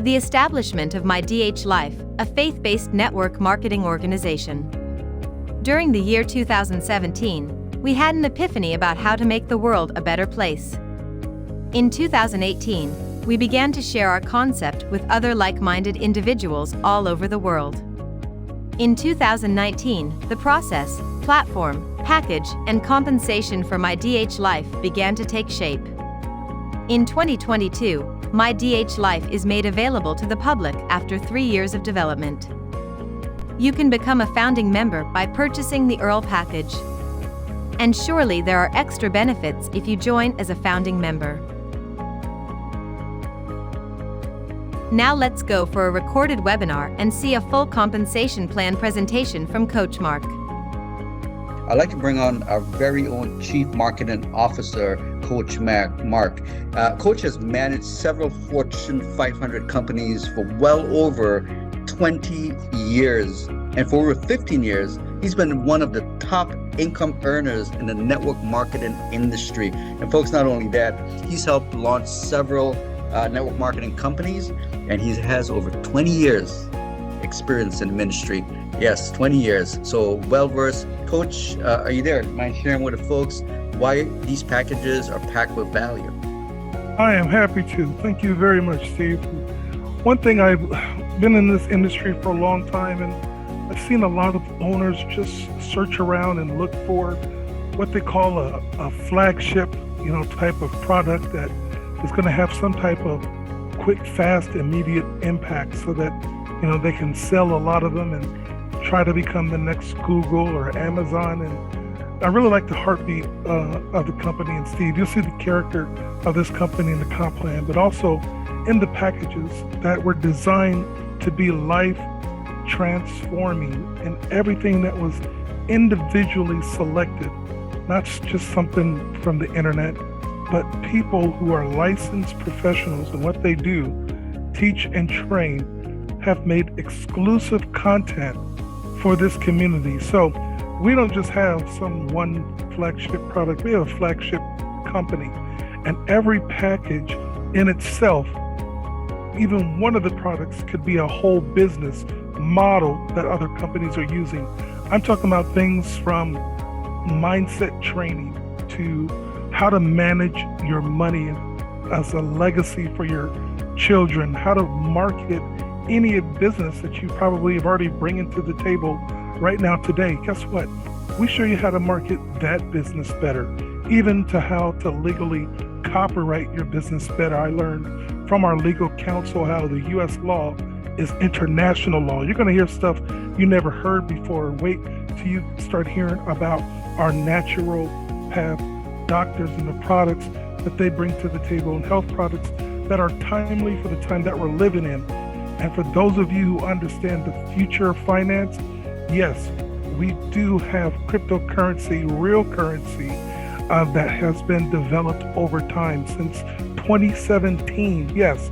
The establishment of MyDHLife, a faith-based network marketing organization. During the year 2017, we had an epiphany about how to make the world a better place. In 2018, we began to share our concept with other like-minded individuals all over the world. In 2019, the process, platform, package, and compensation for MyDHLife began to take shape. In 2022, MyDHLife is made available to the public after 3 years of development. You can become a founding member by purchasing the Earl package. And surely there are extra benefits if you join as a founding member. Now let's go for a recorded webinar and see a full compensation plan presentation from Coach Marc. I'd like to bring on our very own Chief Marketing Officer, Coach Marc. Coach has managed several Fortune 500 companies for well over 20 years. And for over 15 years, he's been one of the top income earners in the network marketing industry. And folks, not only that, he's helped launch several network marketing companies, and he has over 20 years experience in the ministry. Yes, 20 years. So well-versed. Coach, are you there? Mind sharing with the folks why these packages are packed with value? I am happy to. Thank you very much, Steve. One thing, I've been in this industry for a long time, and I've seen a lot of owners just search around and look for what they call a flagship, type of product that is going to have some type of quick, fast, immediate impact so that, they can sell a lot of them and try to become the next Google or Amazon. And I really like the heartbeat of the company. And Steve, you'll see the character of this company in the comp plan, but also in the packages that were designed to be life transforming, and everything that was individually selected, not just something from the internet, but people who are licensed professionals and what they do, teach and train, have made exclusive content for this community. So we don't just have some one flagship product, we have a flagship company. And every package in itself, even one of the products, could be a whole business model that other companies are using. I'm talking about things from mindset training to how to manage your money as a legacy for your children, how to market any business that you probably have already bringing to the table right now today. Guess what? We show you how to market that business better, even to how to legally copyright your business better. I learned from our legal counsel how the U.S. law is international law. You're going to hear stuff you never heard before. Wait till you start hearing about our natural path doctors and the products that they bring to the table, and health products that are timely for the time that we're living in. And for those of you who understand the future of finance, yes, we do have cryptocurrency, real currency, that has been developed over time since 2017. Yes,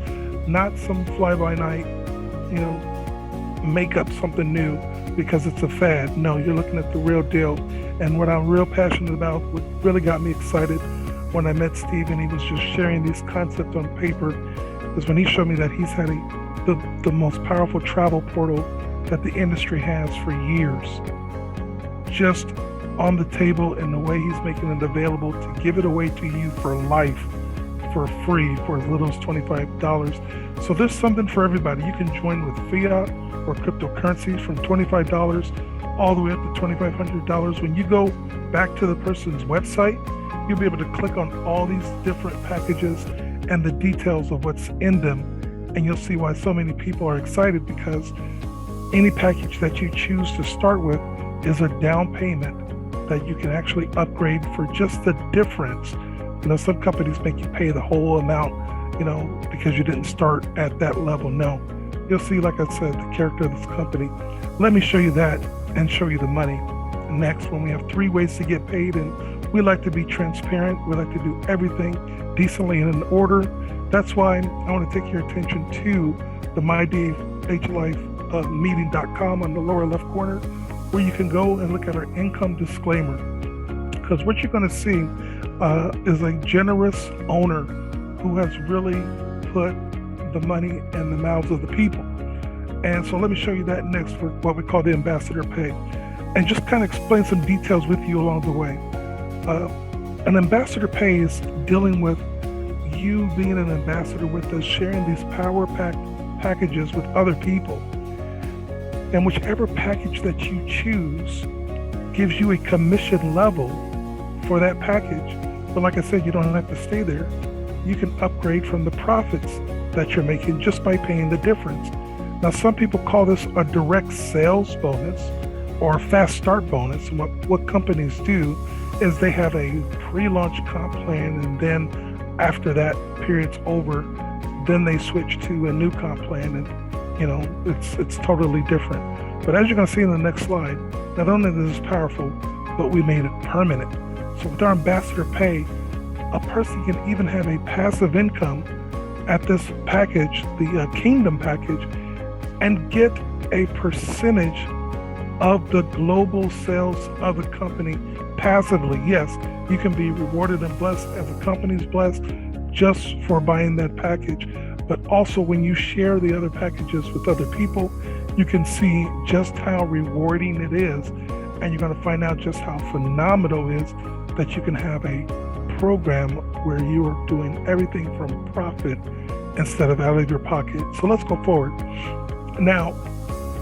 not some fly-by-night, make up something new because it's a fad. No, you're looking at the real deal. And what I'm real passionate about, what really got me excited when I met Steve and he was just sharing these concepts on paper, is when he showed me that he's had the most powerful travel portal that the industry has for years, just on the table, and the way he's making it available to give it away to you for life, for free, for as little as $25. So there's something for everybody. You can join with fiat or cryptocurrencies from $25 all the way up to $2,500. When you go back to the person's website, you'll be able to click on all these different packages and the details of what's in them. And you'll see why so many people are excited, because any package that you choose to start with is a down payment that you can actually upgrade for just the difference. Some companies make you pay the whole amount, because you didn't start at that level. No, you'll see, like I said, the character of this company. Let me show you that and show you the money next, when we have 3 ways to get paid. And we like to be transparent. We like to do everything decently and in order. That's why I want to take your attention to the MyDHLife meeting.com on the lower left corner, where you can go and look at our income disclaimer. Because what you're going to see is a generous owner who has really put the money in the mouths of the people. And so let me show you that next for what we call the ambassador pay, and just kind of explain some details with you along the way. An ambassador pay is dealing with you being an ambassador with us, sharing these packages with other people. And whichever package that you choose gives you a commission level for that package. But like I said, you don't have to stay there. You can upgrade from the profits that you're making just by paying the difference. Now, some people call this a direct sales bonus or a fast start bonus. And what companies do is they have a pre-launch comp plan, and then after that period's over, then they switch to a new comp plan, and it's totally different. But as you're going to see in the next slide, not only is this powerful, but we made it permanent. So with our ambassador pay, a person can even have a passive income at this package, the Kingdom package, and get a percentage of the global sales of the company passively. Yes, you can be rewarded and blessed as a company's blessed just for buying that package. But also when you share the other packages with other people, you can see just how rewarding it is. And you're going to find out just how phenomenal it is that you can have a program where you are doing everything from profit instead of out of your pocket. So let's go forward. Now,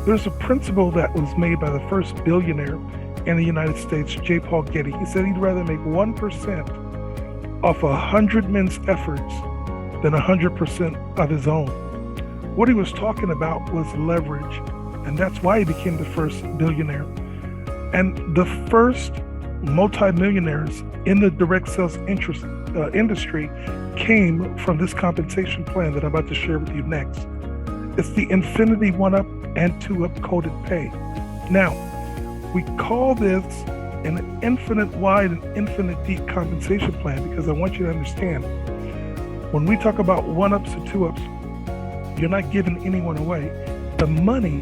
there's a principle that was made by the first billionaire in the United States, J. Paul Getty. He said he'd rather make 1% off 100 men's efforts than 100% of his own. What he was talking about was leverage, and that's why he became the first billionaire. And the first multimillionaires in the direct sales industry came from this compensation plan that I'm about to share with you next. It's the Infinity 1-Up and 2-Up coded pay. Now, we call this an infinite wide and infinite deep compensation plan because I want you to understand, when we talk about 1-Ups and 2-Ups, you're not giving anyone away. The money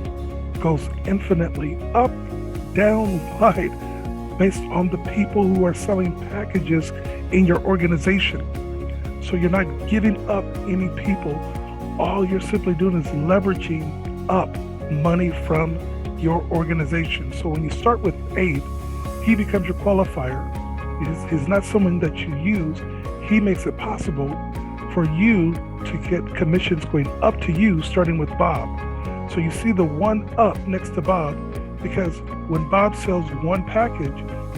goes infinitely up, down, wide, based on the people who are selling packages in your organization. So you're not giving up any people. All you're simply doing is leveraging up money from your organization. So when you start with Abe, he becomes your qualifier. He's not someone that you use. He makes it possible for you to get commissions going up to you, starting with Bob. So you see the 1-Up next to Bob, because when Bob sells one package,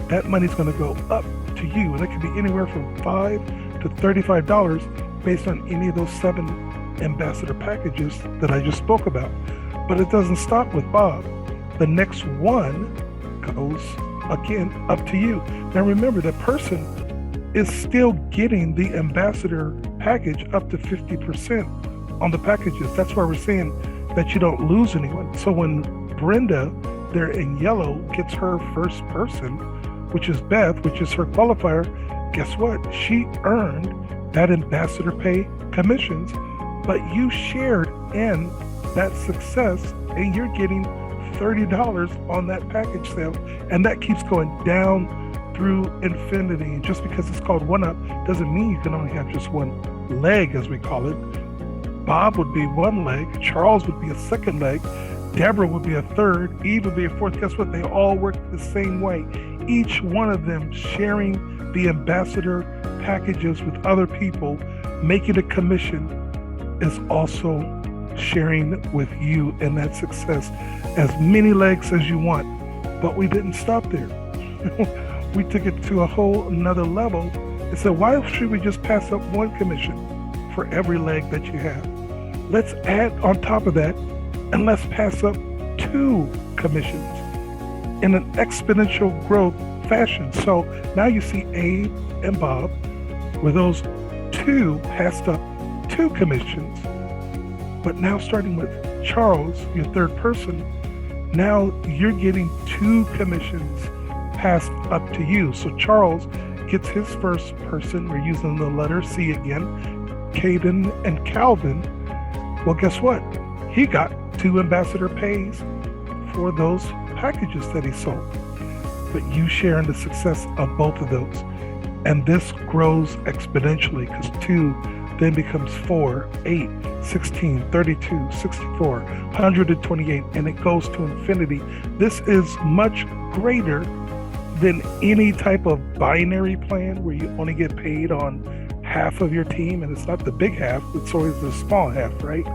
that money's going to go up to you. And it could be anywhere from $5 to $35 based on any of those 7 ambassador packages that I just spoke about. But it doesn't stop with Bob. The next one goes again up to you. Now remember, the person is still getting the ambassador package up to 50% on the packages. That's why we're saying that you don't lose anyone. So when Brenda, there in yellow, gets her first person, which is Beth, which is her qualifier, guess what? She earned that ambassador pay commissions, but you shared in that success and you're getting $30 on that package sale. And that keeps going down through infinity. And just because it's called 1-Up doesn't mean you can only have just one leg, as we call it. Bob would be one leg, Charles would be a second leg, Deborah would be a third, Eve would be a fourth. Guess what? They all work the same way. Each one of them sharing the ambassador packages with other people, making a commission, is also sharing with you in that success. As many legs as you want. But we didn't stop there. We took it to a whole another level and said, why should we just pass up one commission for every leg that you have? Let's add on top of that, and let's pass up 2 commissions in an exponential growth fashion. So now you see Abe and Bob with those 2 passed up 2 commissions. But now starting with Charles, your third person, now you're getting 2 commissions passed up to you. So Charles gets his first person. We're using the letter C again, Caden and Calvin. Well, guess what? He got 2 ambassador pays for those packages that he sold. But you share in the success of both of those. And this grows exponentially because 2 then becomes 4, 8, 16, 32, 64, 128, and it goes to infinity. This is much greater than any type of binary plan where you only get paid on half of your team, and it's not the big half, it's always the small half, right?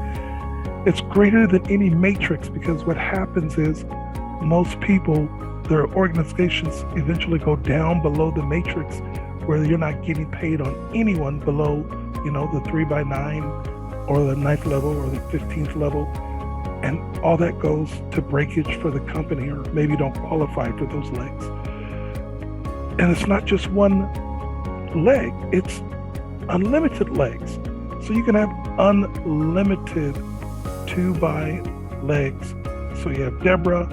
It's greater than any matrix, because what happens is most people, their organizations eventually go down below the matrix where you're not getting paid on anyone below, the 3x9 or the 9th level or the 15th level. And all that goes to breakage for the company, or maybe don't qualify for those legs. And it's not just one leg, it's unlimited legs. So you can have unlimited 2x legs. So you have Deborah,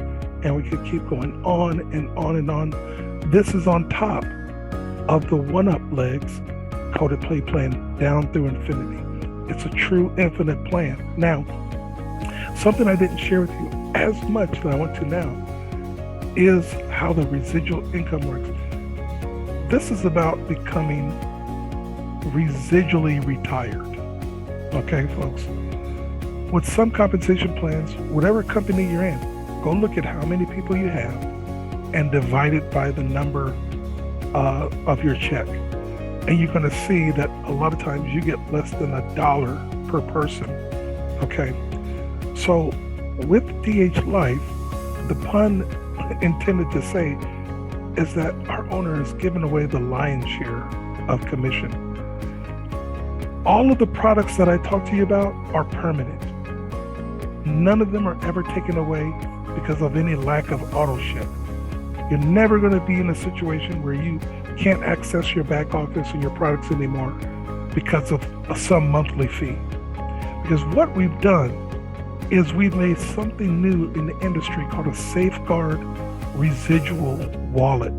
and we could keep going on and on and on. This is on top of the 1-up legs, coded play plan down through infinity. It's a true infinite plan. Now, something I didn't share with you as much that I want to now is how the residual income works. This is about becoming residually retired. Okay, folks? With some compensation plans, whatever company you're in, go look at how many people you have and divide it by the number of your check. And you're going to see that a lot of times you get less than $1 per person. Okay. So with DHLife, the pun intended to say is that our owner is giving away the lion's share of commission. All of the products that I talk to you about are permanent. None of them are ever taken away because of any lack of auto ship. You're never going to be in a situation where you can't access your back office and your products anymore because of some monthly fee. Because what we've done is we've made something new in the industry called a safeguard residual wallet.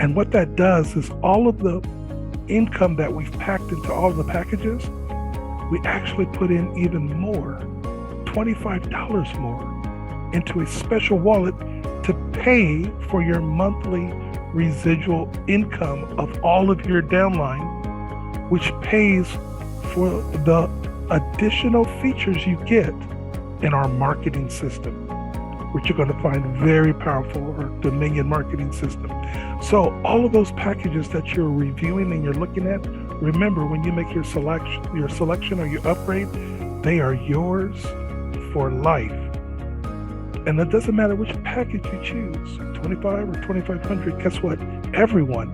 And what that does is all of the income that we've packed into all of the packages, we actually put in even more, $25 more, into a special wallet to pay for your monthly residual income of all of your downline, which pays for the additional features you get in our marketing system, which you're going to find very powerful, our Dominion marketing system. So all of those packages that you're reviewing and you're looking at, remember when you make your selection or your upgrade, they are yours for life. And it doesn't matter which package you choose, 25 or 2,500, guess what? Everyone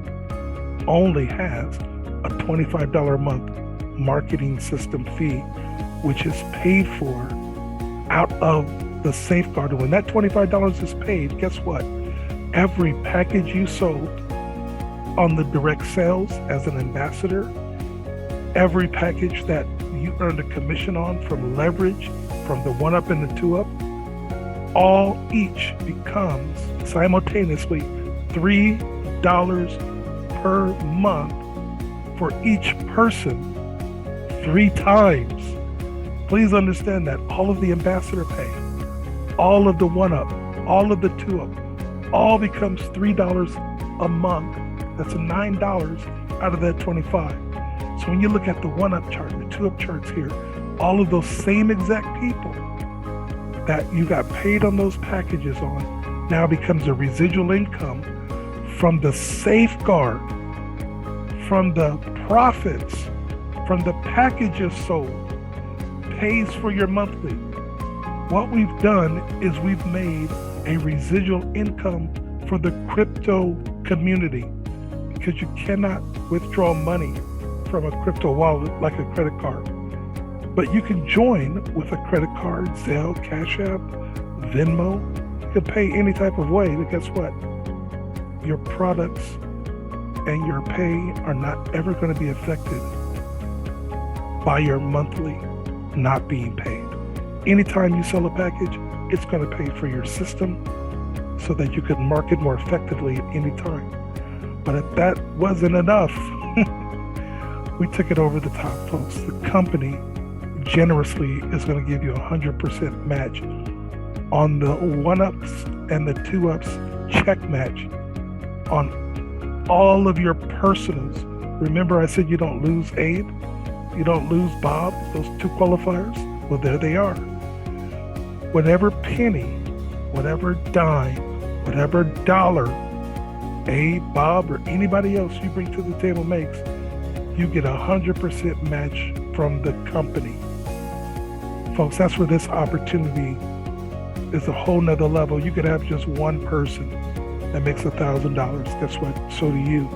only has a $25 a month marketing system fee, which is paid for out of the safeguard. And when that $25 is paid, guess what? Every package you sold on the direct sales as an ambassador, every package that you earned a commission on from leverage, from the 1-up and the 2-up, all each becomes simultaneously $3 per month for each person 3 times. Please understand that all of the ambassador pay, all of the 1-up, all of the 2-up, all becomes $3 a month. That's $9 out of that 25. So when you look at the 1-up chart, the 2-up charts here, all of those same exact people that you got paid on those packages on now becomes a residual income from the safeguard, from the profits, from the packages sold, pays for your monthly. What we've done is we've made a residual income for the crypto community, because you cannot withdraw money from a crypto wallet like a credit card. But you can join with a credit card, Zelle, Cash App, Venmo. You can pay any type of way, but guess what? Your products and your pay are not ever going to be affected by your monthly not being paid. Anytime you sell a package, it's going to pay for your system so that you can market more effectively at any time. But if that wasn't enough, we took it over the top, folks. The company generously is going to give you 100% match on the 1-ups and the 2-ups check match on all of your personals. Remember I said you don't lose Abe? You don't lose Bob, those two qualifiers. Well, there they are. Whatever penny, whatever dime, whatever dollar Bob, or anybody else you bring to the table makes, you get 100% match from the company. Folks, that's where this opportunity is a whole nother level. You could have just one person that makes $1,000. Guess what? So do you.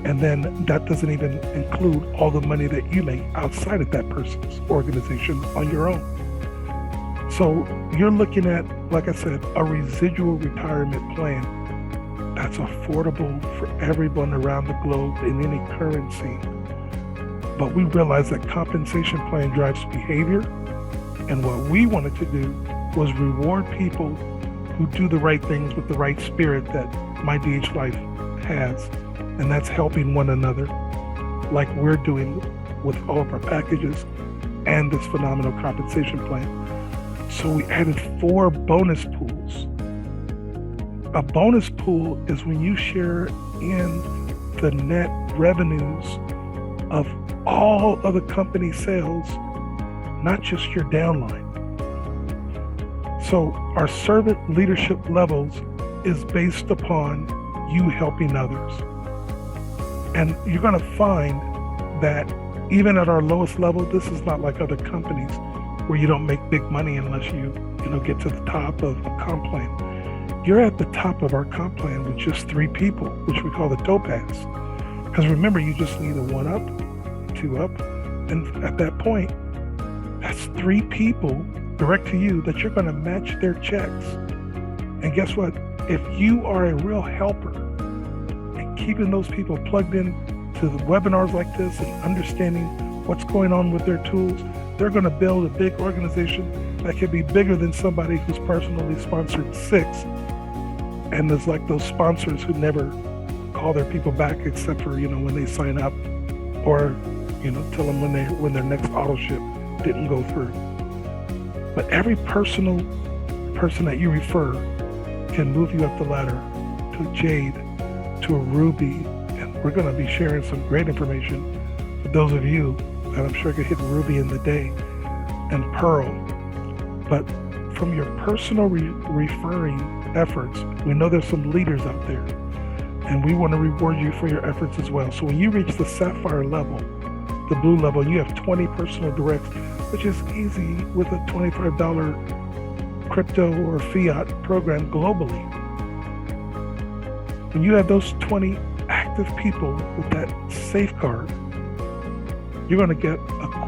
And then that doesn't even include all the money that you make outside of that person's organization on your own. So you're looking at, like I said, a residual retirement plan that's affordable for everyone around the globe in any currency. But we realize that compensation plan drives behavior. And what we wanted to do was reward people who do the right things with the right spirit that MyDHLife has. And that's helping one another, like we're doing with all of our packages and this phenomenal compensation plan. So we added 4 bonus pools. A bonus pool is when you share in the net revenues of all of the company sales, not just your downline. So our servant leadership levels is based upon you helping others. And you're going to find that even at our lowest level, this is not like other companies where you don't make big money unless you get to the top of a comp plan. You're at the top of our comp plan with just 3 people, which we call the topaz. Because remember, you just need a 1 up, 2 up, and at that point, that's 3 people direct to you that you're going to match their checks. And guess what? If you are a real helper, keeping those people plugged in to the webinars like this and understanding what's going on with their tools, they're going to build a big organization that can be bigger than somebody who's personally sponsored 6. And there's like those sponsors who never call their people back except for, when they sign up, or, tell them when their next auto ship didn't go through. But every person that you refer can move you up the ladder to Jade, to a Ruby, and we're going to be sharing some great information for those of you that I'm sure could hit Ruby in the day, and Pearl. But from your personal referring efforts, we know there's some leaders out there, and we want to reward you for your efforts as well. So when you reach the Sapphire level, the blue level, you have 20 personal directs, which is easy with a $25 crypto or fiat program globally. When you have those 20 active people with that safeguard, you're going to get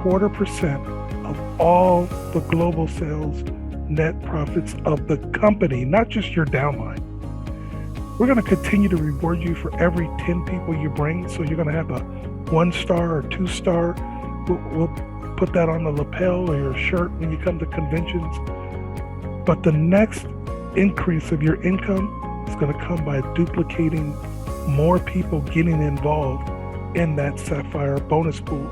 0.25% of all the global sales net profits of the company, not just your downline. We're going to continue to reward you for every 10 people you bring. So you're going to have a 1-star or 2-star. We'll put that on the lapel or your shirt when you come to conventions. But the next increase of your income is going to come by duplicating more people getting involved in that Sapphire bonus pool.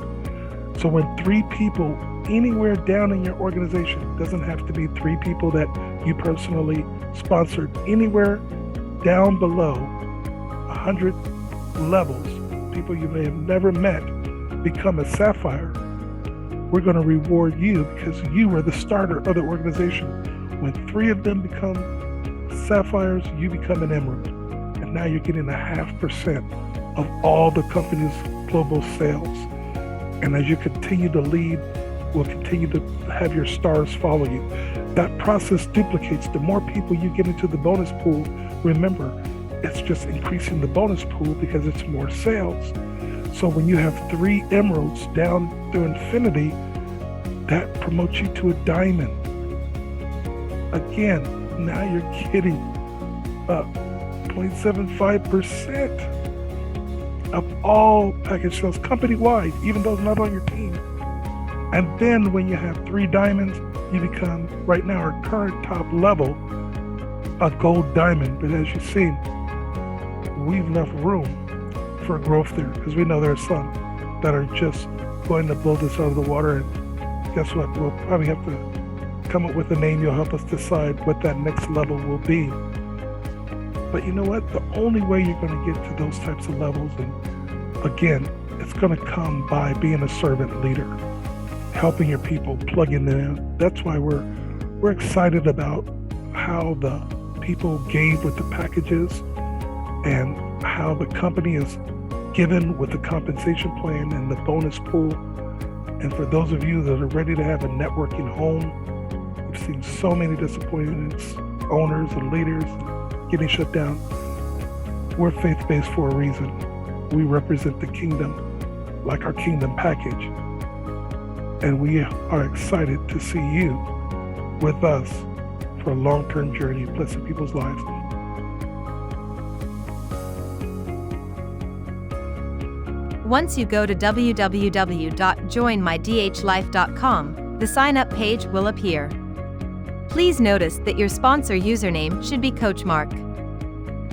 So when 3 people anywhere down in your organization, doesn't have to be 3 people that you personally sponsored, anywhere down below 100 levels, people you may have never met become a Sapphire, we're going to reward you because you were the starter of the organization. When 3 of them become Sapphires, you become an Emerald. And now you're getting 0.5% of all the company's global sales. And as you continue to lead, we'll continue to have your stars follow you. That process duplicates. The more people you get into the bonus pool, remember, it's just increasing the bonus pool because it's more sales. So when you have 3 emeralds down through infinity, that promotes you to a diamond. Again, now you're getting 0.75% of all package sales company-wide, even those not on your team. And then when you have 3 diamonds, you become, right now, our current top level, a gold diamond. But as you've seen, we've left room for growth there because we know there are some that are just going to blow this out of the water. And guess what? We'll probably have to come up with a name. You'll help us decide what that next level will be. But you know what? The only way you're going to get to those types of levels and Again, it's going to come by being a servant leader, helping your people, plugging them in. That's why we're excited about how the people gave with the packages and how the company is given with the compensation plan and the bonus pool. And for those of you that are ready to have a networking home, we've seen so many disappointments, owners and leaders getting shut down. We're faith-based for a reason. We represent the kingdom, like our kingdom package. And we are excited to see you with us for a long-term journey of blessing people's lives. Once you go to www.joinmydhlife.com, the sign-up page will appear. Please notice that your sponsor username should be Coach Marc.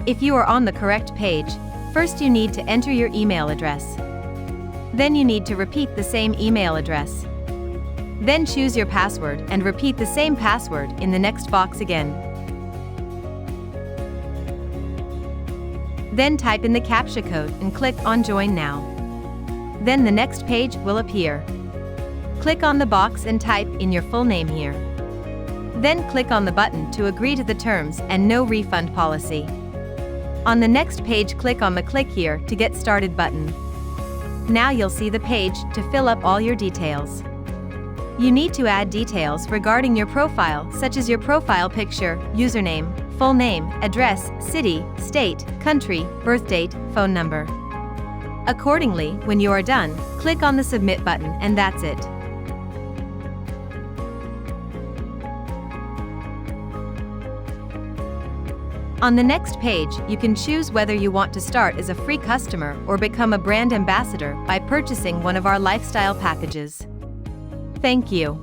If you are on the correct page, first you need to enter your email address. Then you need to repeat the same email address. Then choose your password and repeat the same password in the next box again. Then type in the CAPTCHA code and click on Join Now. Then the next page will appear. Click on the box and type in your full name here. Then click on the button to agree to the terms and no refund policy. On the next page, click on the Click Here to Get Started button. Now you'll see the page to fill up all your details. You need to add details regarding your profile, such as your profile picture, username, full name, address, city, state, country, birth date, phone number. Accordingly, when you are done, click on the Submit button and that's it. On the next page, you can choose whether you want to start as a free customer or become a brand ambassador by purchasing one of our lifestyle packages. Thank you.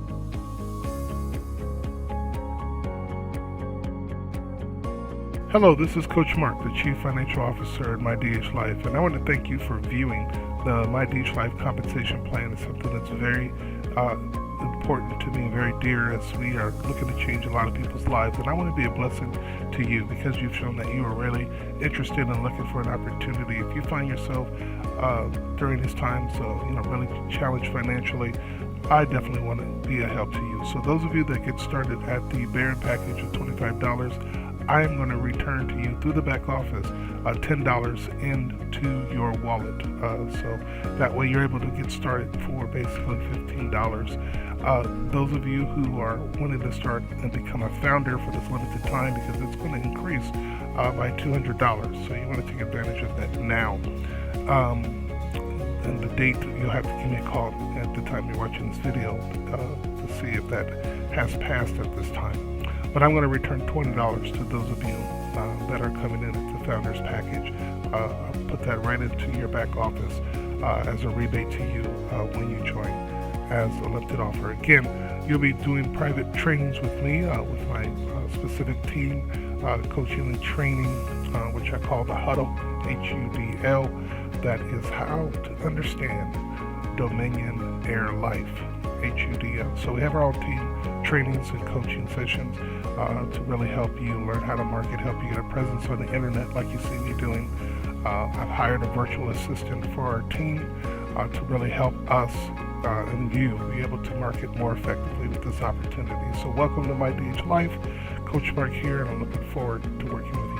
Hello, this is Coach Marc, the Chief Financial Officer at MyDHLife, and I want to thank you for viewing the MyDHLife compensation plan. It's something that's very important to me and very dear as we are looking to change a lot of people's lives. And I want to be a blessing to you because you've shown that you are really interested in looking for an opportunity. If you find yourself during these times, really challenged financially, I definitely want to be a help to you. So those of you that get started at the Baron package of $25, I am going to return to you through the back office $10 into your wallet. So that way you're able to get started for basically $15. Those of you who are wanting to start and become a founder for this limited time, because it's going to increase by $200. So you want to take advantage of that now. And the date, you'll have to give me a call at the time you're watching this video to see if that has passed at this time. But I'm going to return $20 to those of you that are coming in at the Founders Package. I'll put that right into your back office as a rebate to you when you join as a limited offer. Again, you'll be doing private trainings with me, with my specific team, coaching and training, which I call the Huddle, HUDL. That is how to understand Dominion Heir Life, HUDL. So we have our own team trainings and coaching sessions to really help you learn how to market, help you get a presence on the internet like you see me doing. I've hired a virtual assistant for our team to really help us and you be able to market more effectively with this opportunity. So welcome to MyDHLife. Coach Marc here, and I'm looking forward to working with you.